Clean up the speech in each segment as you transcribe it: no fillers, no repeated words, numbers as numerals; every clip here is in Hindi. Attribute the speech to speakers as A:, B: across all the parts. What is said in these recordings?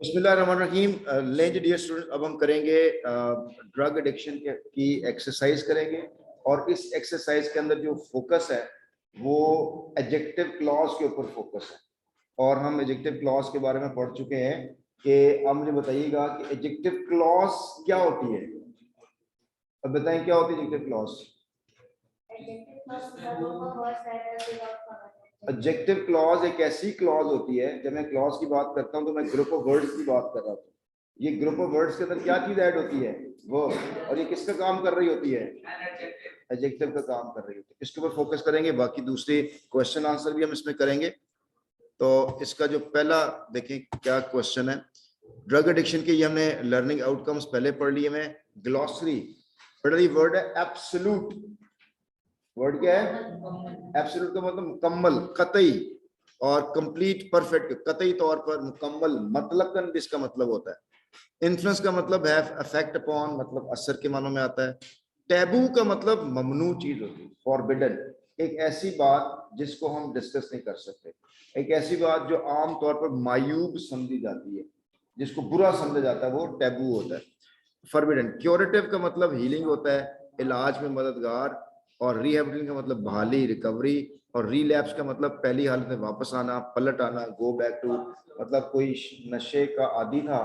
A: बिस्मिल्लाहिर्रहमानिर्रहीम। लेंज डियर स्टूडेंट, अब हम करेंगे ड्रग एडिक्शन की एक्सरसाइज करेंगे और इस एक्सरसाइज के अंदर जो फोकस है वो एडजेक्टिव क्लॉज के ऊपर फोकस है। और हम एडजेक्टिव क्लॉज के बारे में पढ़ चुके हैं कि अब मुझे बताइएगा कि एडजेक्टिव क्लॉज क्या होती है। अब बताएं क्या होती है एडजेक्टिव क्लॉज। एडजेक्टिव क्लॉज एक ऐसी क्लॉज होती है, जब मैं क्लॉज की बात करता हूं तो मैं ग्रुप ऑफ वर्ड्स की बात कर रहा हूं। ये ग्रुप ऑफ वर्ड्स के अंदर क्या चीज ऐड होती है, वो, और ये किसका काम कर रही होती है, एडजेक्टिव का काम कर रही होती है। इसके ऊपर फोकस करेंगे, बाकी दूसरे क्वेश्चन आंसर भी हम इसमें करेंगे। तो इसका जो पहला देखें क्या क्वेश्चन है, ड्रग एडिक्शन के ये हमने लर्निंग आउटकम्स पहले पढ़ लिए। मैं ग्लॉसरी पढ़ रही, वर्ड है एब्सोल्यूट। वर्ड क्या है, एब्सोल्यूट का मतलब मुकम्मल, कतई, और कंप्लीट, परफेक्ट, कतई तौर पर, मुकम्मल, मतलब इसका मतलब होता है। इन्फ्लुएंस का मतलब है अफेक्ट अपॉन, मतलब असर के मानों में आता है। टैबू का मतलब ममनू चीज होती है, फॉरबिडन, एक ऐसी बात जिसको हम डिस्कस नहीं कर सकते, एक ऐसी बात जो आम तौर पर मायूब समझी जाती है, जिसको बुरा समझा जाता है, वो टैबू होता है, फॉरबिडन। क्योरेटिव का मतलब हीलिंग होता है, इलाज में मददगार। और रिहेबिलिटेशन का मतलब बहाली, रिकवरी। और रिलैप्स का मतलब पहली हालत में वापस आना, पलट आना, गो बैक टू, मतलब कोई नशे का आदी था,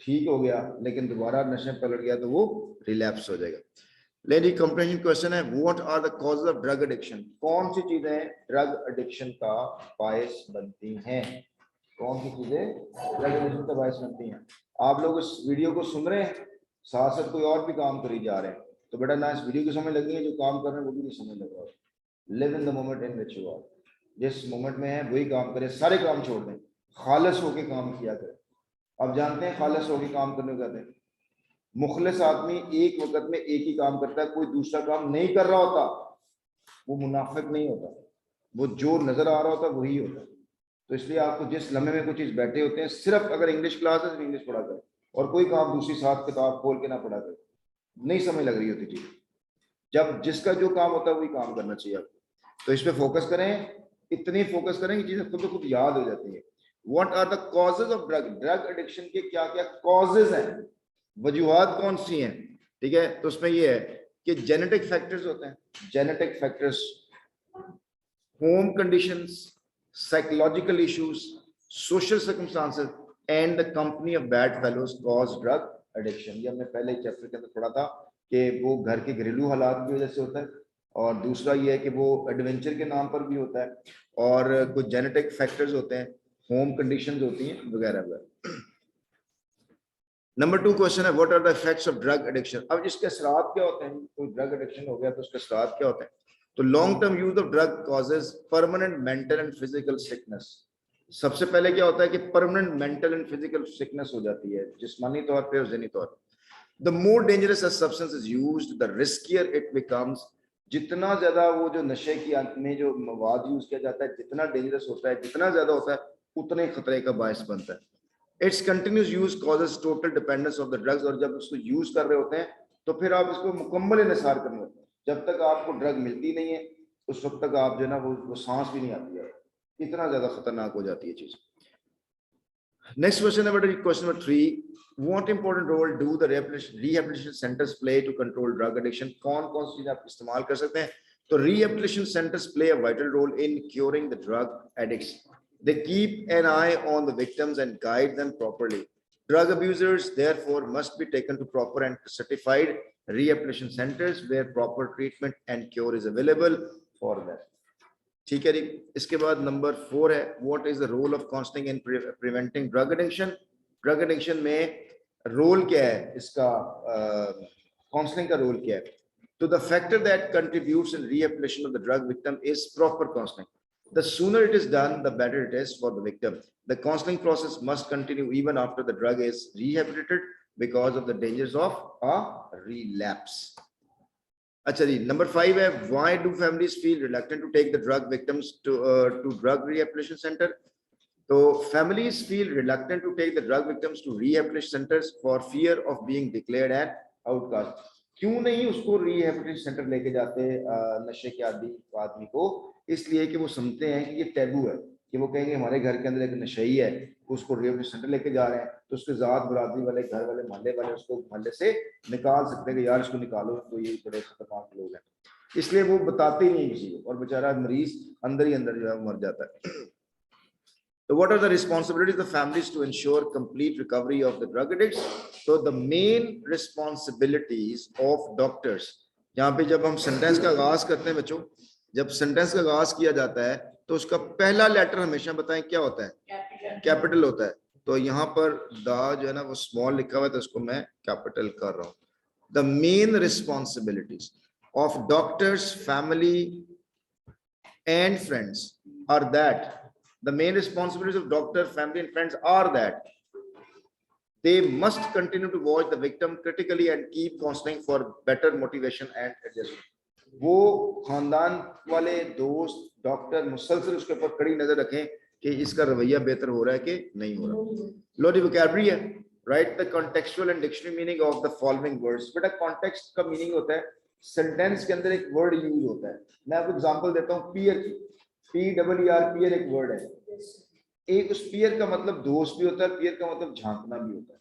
A: ठीक हो गया, लेकिन दोबारा नशे पलट गया तो वो रिलैप्स हो जाएगा। लेकिन कंप्रेहेंशन क्वेश्चन है, what are the causes of drug addiction. कौन सी चीजें ड्रग एडिक्शन का बायस बनती हैं, कौन सी चीजें ड्रग एडिक्शन का बायस बनती हैं। आप लोग इस वीडियो को सुन रहे हैं, साथ साथ कोई और भी काम करी जा रहे हैं, तो बेटा ना इस वीडियो की समझ लगी है, जो काम कर रहे हैं वो भी नहीं समझ लग रहा। Live in the moment in which you are, जिस मोमेंट में है वही काम करें, सारे काम छोड़ दें, खालिस होके काम किया करें। अब जानते हैं खालिस होके काम करने को कहते हैं, मुखलिस आदमी एक वक्त में एक ही काम करता है, कोई दूसरा काम नहीं कर रहा होता, वो मुनाफिक नहीं होता, वो जो नजर आ रहा होता वही होता। तो इसलिए आपको जिस लम्हे में कुछ चीज बैठे होते हैं, सिर्फ अगर इंग्लिश क्लास है सिर्फ इंग्लिश पढ़ा करें, और कोई काम दूसरी साथ किताब खोल के ना पढ़ा करें, नहीं समझ लग रही होती चीज। जब जिसका जो काम होता है वही काम करना चाहिए आपको, तो इस पे फोकस करें, इतनी फोकस करें कि चीजें खुद ब खुद याद हो जाती है। What are the causes of drug, drug addiction के क्या क्या कॉजेज हैं, वजूहात कौन सी हैं, ठीक है। तो उसमें ये है कि जेनेटिक फैक्टर्स होते हैं, genetic factors, home conditions, psychological issues, social circumstances and the company of bad fellows cause drug addiction. ये हमने पहले चैप्टर के अंदर पढ़ा था कि वो घर के घरेलू हालात की वजह से होता है, और दूसरा ये है कि वो एडवेंचर के नाम पर भी होता है, और कुछ जेनेटिक फैक्टर्स होते हैं, होम कंडीशंस होती हैं, वगैरह वगैरह। नंबर 2 क्वेश्चन है, what are the effects of drug addiction. अब इसके असरात क्या होते हैं, कोई ड्रग एडिक्शन हो गया तो उसके असरात क्या होते हैं। तो long term use of drug causes permanent mental and physical sickness. सबसे पहले क्या होता है कि permanent mental and physical sickness हो जाती है, जिस्मानी तौर पे और ज़हनी तौर पे। The more dangerous a substance is used the riskier it becomes. जितना ज्यादा वो जो नशे की में जो मवाद यूज किया जाता है, जितना डेंजरस होता है, जितना ज्यादा होता है, उतने खतरे का बायस बनता है। It's continuous use causes total dependence of the drugs. और जब उसको यूज कर रहे होते हैं तो फिर आप इसको मुकम्मल इंसार करने होते हैं। जब तक आपको ड्रग मिलती नहीं है उस वक्त तक आप जो है ना वो सांस भी नहीं आती है, इतना ज्यादा खतरनाक हो जाती है चीज। नेक्स्ट क्वेश्चन है बेटा, question number 3, what important role do the rehabilitation centers play to control drug addiction। कौन कौन सी चीजें आप इस्तेमाल कर सकते हैं। तो rehabilitation centers play a vital role in curing the drug addicts. They keep an eye on the victims and guide them properly. Drug abusers therefore must be taken to proper and certified rehabilitation centers where proper treatment and cure is available for them. ठीक है जी। इसके बाद नंबर 4 है, what is the role of counselling in preventing drug addiction. Drug addiction में रोल क्या है इसका, काउंसलिंग का रोल क्या है। तो the factor that contributes in rehabilitation of the drug victim is proper counselling. The sooner it is done, the better it is for the victim. The counseling process must continue even after the drug is rehabilitated because of the dangers of a relapse. अच्छा जी, नंबर 5 है, why do families feel reluctant to take the drug victims to drug rehabilitation centre. तो families feel reluctant to take the drug victims to rehabilitation centres for fear of being declared an outcast. क्यों नहीं उसको रिहेबिलिटेशन सेंटर लेके जाते नशे के आदमी को, इसलिए कि वो समझते हैं कि ये टैबू है, कि वो कहेंगे हमारे घर के अंदर एक नशई है, उसको रिहैबिलिटेशन सेंटर लेके जा रहे हैं, तो उसके जात बरादरी वाले, घर वाले, मोहल्ले वाले उसको मोहल्ले से निकाल सकते हैं कि यार इसको निकालो, तो ये बड़े खतरनाक लोग हैं, इसलिए वो बताते ही नहीं किसी को, और बेचारा मरीज अंदर ही अंदर जो है मर जाता है। So what are the responsibilities of the families to ensure complete recovery of the drug addicts? So the main responsibilities of doctors, यहाँ पे जब हम सेंटेंस का आगाज करते हैं बच्चों, जब सेंटेंस का आगाज किया जाता है तो उसका पहला लेटर हमेशा बताएं क्या होता है, कैपिटल होता है। तो यहाँ पर द जो है ना वो स्मॉल लिखा हुआ है, तो उसको मैं कैपिटल कर रहा हूँ। The main responsibilities of doctors, family and friends are that, the main responsibilities of doctor, family and friends are that they must continue to watch the victim critically and keep counseling for better motivation and adjustment. वो खानदान वाले, दोस्त, डॉक्टर मुसलसल उसके ऊपर कड़ी नजर रखें कि इसका रवैया बेहतर हो रहा है कि नहीं हो रहा। लो दी वोकैबुलरी है, write the contextual and dictionary meaning of the following words. बेटा कॉन्टेक्स्ट का मीनिंग होता है सेंटेंस के अंदर एक वर्ड यूज होता है। मैं आपको एग्जांपल देता हूँ पीयर की, PER पीयर एक वर्ड है। एक उस पीयर का मतलब दोस्त भी होता है, पीयर का मतलब झांकना भी होता है।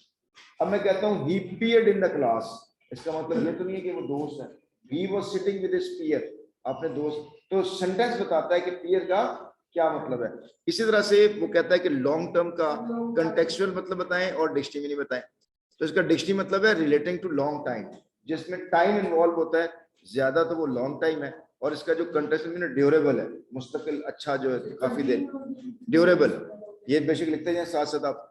A: अब मैं कहता हूँ he peered in the class, इसका मतलब ये तो नहीं है कि वो दोस्त है, he was sitting with his peer, अपने दोस्त। तो सेंटेंस बताता है कि पीयर का क्या मतलब है। इसी तरह से वो कहता है कि लॉन्ग टर्म का कंटेक्चुअल मतलब बताएं और डिक्शनरी मीनिंग बताएं। तो इसका डिक्शनरी मतलब है रिलेटिंग टू लॉन्ग टाइम, जिसमें टाइम इन्वॉल्व होता है ज्यादा, तो वो लॉन्ग टाइम है। और इसका जो कंटेक्चुअल मीनिंग ड्यूरेबल है, मुस्तकिल, अच्छा, जो है काफी देर, ड्यूरेबल, ये बेसिक लिखते हैं साथ साथ आप।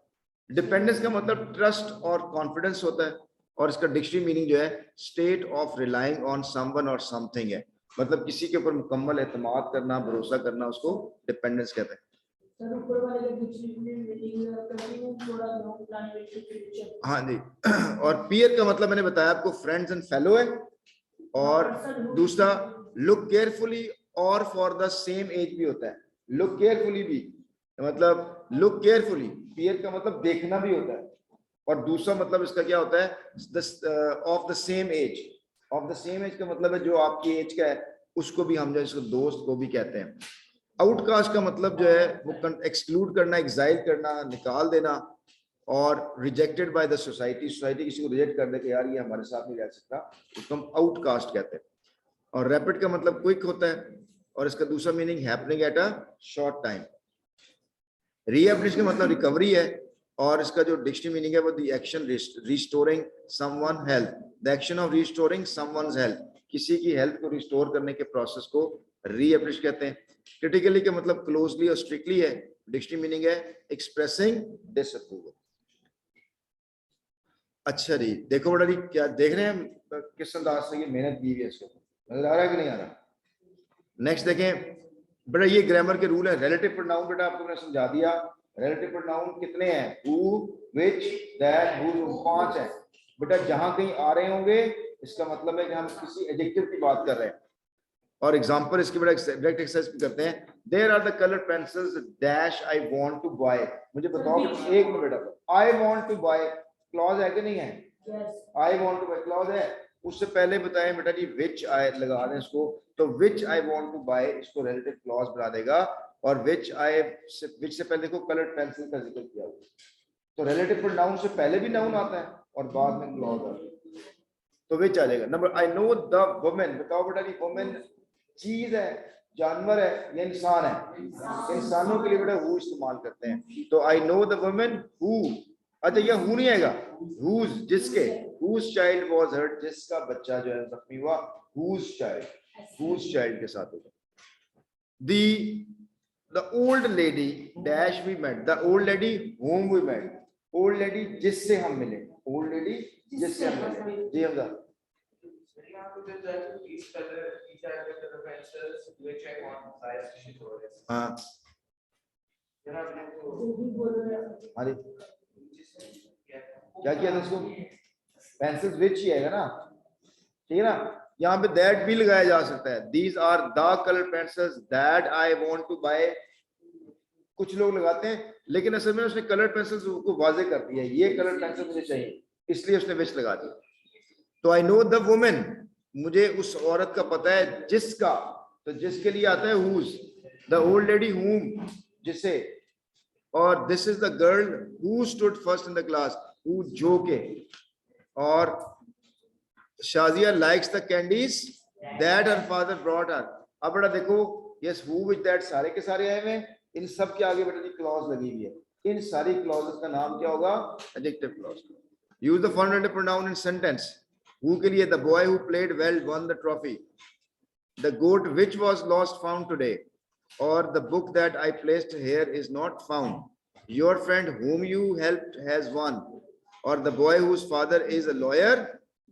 A: डिपेंडेंस का मतलब ट्रस्ट और कॉन्फिडेंस होता है, और इसका डिक्शनरी मीनिंग जो है state of relying on someone और समथिंग है, मतलब किसी के ऊपर मुकम्मल एतमाद करना, भरोसा करना, उसको डिपेंडेंस कहते हैं। हाँ जी। और पीयर का मतलब मैंने बताया आपको फ्रेंड्स एंड फेलो है, और दूसरा लुक केयरफुली और फॉर द सेम एज भी होता है। लुक केयरफुली भी मतलब लुक केयरफुली, पीयर का मतलब देखना भी होता है, और दूसरा मतलब इसका क्या होता है of the same age. Of the same age का मतलब है जो आपकी एज का है उसको भी हम जो इसको दोस्त को भी कहते हैं। आउटकास्ट का मतलब जो है वो एक्सक्लूड करना, एग्जाइल करना, निकाल देना, और rejected by the society, society किसी को रिजेक्ट कर दे कि यार ये हमारे साथ नहीं रह सकता, उसको हम आउटकास्ट कहते हैं। और रैपिड का मतलब क्विक होता है, और इसका दूसरा meaning happening at a short time. Rehabilitation का मतलब रिकवरी है, और इसका जो डिक्शनरी मीनिंग है वो the action restoring someone health, the action of restoring someone's health, किसी की हेल्थ को रिस्टोर करने के प्रोसेस को रिहैबिलिटेशन कहते हैं। क्रिटिकली का मतलब क्लोजली और स्ट्रिक्टली है, डिक्शनरी मीनिंग है एक्सप्रेसिंग डिसअप्रूवल। अच्छा जी, देखो बेटा जी, क्या देख रहे हैं किस अंदाज से ये मेहनत की है, इसको नजर आ रहा है कि नहीं आ रहा। नेक्स्ट देखें बेटा, ये ग्रामर के रूल है। रिलेटिव प्रोनाउन बेटा आपको मैंने समझा दिया। रिलेटिव प्रोनाउन कितने हैं? हु, विच, दैट, हुज, 5 है बेटा। जहां कहीं आ रहे होंगे इसका मतलब है कि हम किसी एडजेक्टिव की बात कर रहे हैं। और एग्जांपल इसकी बेटा डायरेक्ट एक्सरसाइज भी करते हैं। There are the colour pencils dash I want to buy. मुझे बताओ एक मिनट बेटा, I want to buy clause है कि नहीं है? I want to buy clause है। उससे पहले बताएं बेटा जी विच आई लगा दें इसको, तो विच आई वांट टू बाय इसको रिलेटिव क्लॉज बना देगा। और विच से पहले देखो कलर पेंसिल का जिक्र किया हुआ, तो रिलेटिव प्रोनाउन से पहले भी नाउन आता है और बाद में क्लॉज आता है, तो विच आ जाएगा। Number I know the women, बताओ बेटा जी वुमेन चीज है, जानवर है या इंसान है? इंसानों के लिए बेटा हु इस्तेमाल करते हैं, तो I know the women who. अच्छा ये हु नहीं आएगा, हुज, जिसके, हुज चाइल्ड वाज हर्ट, जिसका बच्चा जो है जख्मी हुआ, हुज चाइल्ड के साथ होगा। the old lady dash we met, the old lady whom we met, old lady जिससे हम मिले, old lady जिससे हम मिले। जी हमजा हाँ अरे क्या किया था उसको? पेंसिल्स विच ही आएगा ना, ठीक है ना। यहाँ पे दैट भी लगाया जा सकता है। These are the colour pencils that I want to buy, कुछ लोग लगाते हैं, लेकिन असल में उसने कलर पेंसिल्स को वाजे कर दिया, ये कलर पेंसिल मुझे चाहिए, इसलिए उसने विच लगा दिया। तो आई नो द वुमेन, मुझे उस औरत का पता है जिसका, तो जिसके लिए आता है हुज। द ओल्ड लेडी हुम, जिसे, और this is the girl who stood first in the class, who जो के, और Shazia likes the candies that her father brought her. अब बेटा देखो, yes who with that सारे के सारे आए हुए हैं, इन सब के आगे बेटा जी क्लॉज लगी हुई है, इन सारी क्लॉजेस का नाम क्या होगा, adjective clause. Use the form pronoun in sentence. Who के लिए, the boy who played well won the trophy, the goat which was lost found today, और the book that I placed here is not found, your friend whom you helped has won, or the boy whose father is a lawyer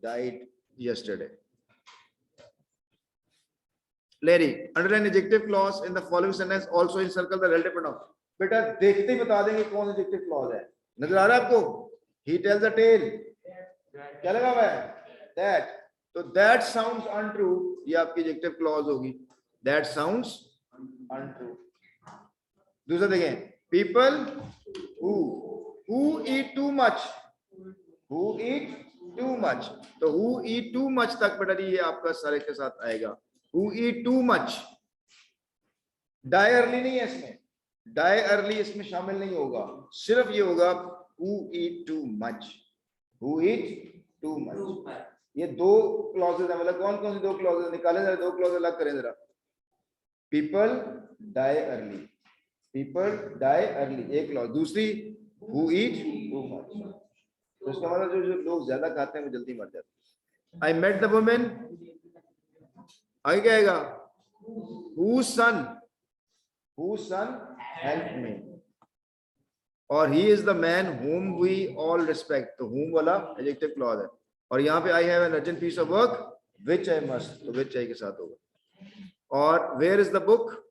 A: died yesterday. Larry, underline adjective clause in the following sentence, also encircle the relative pronoun. बेटा देखते ही बता देंगे कौन adjective clause है. नजर आ रहा है आपको? He tells a tale. क्या लगा हुआ है? That. तो that sounds untrue, ये आपकी adjective clause होगी. That sounds untrue. दूसरा देखें, people who eat too much, who eat too much. तो who eat too much तक बेटा ये आपका सारे के साथ आएगा. Who eat too much. Die early नहीं है इसमें, die early इसमें शामिल नहीं होगा, सिर्फ ये होगा who eat too much. Who eat too much. ये दो क्लॉजेज है, मतलब कौन कौन सी दो क्लॉजेज निकाले जरा, दो क्लॉज अलग करें जरा. People die early, people die early एक क्लॉज. दूसरी who eat too much, तो इसका मतलब जो लोग ज्यादा खाते हैं वो जल्दी मर जाते हैं. I met the woman, आगे क्या आएगा, whose son helped me, और he is the man whom we all respect. तो whom वाला adjective clause है, और यहाँ पे I have an urgent piece of work which I must, तो which I के साथ होगा. और where is the book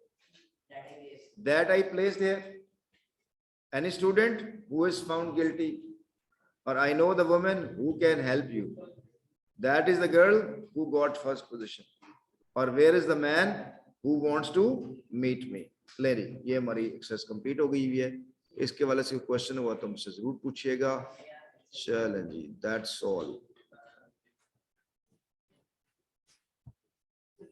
A: that I placed here, any student who is found guilty, or I know the woman who can help you, that is the girl who got first position, और where is the man who wants to meet me. Larry, ये हमारी एक्सरसाइज कंप्लीट हो गई हुई है. इसके वाले से क्वेश्चन हुआ तो मुझसे जरूर पूछिएगा. चलें जी, दैट्स ऑल.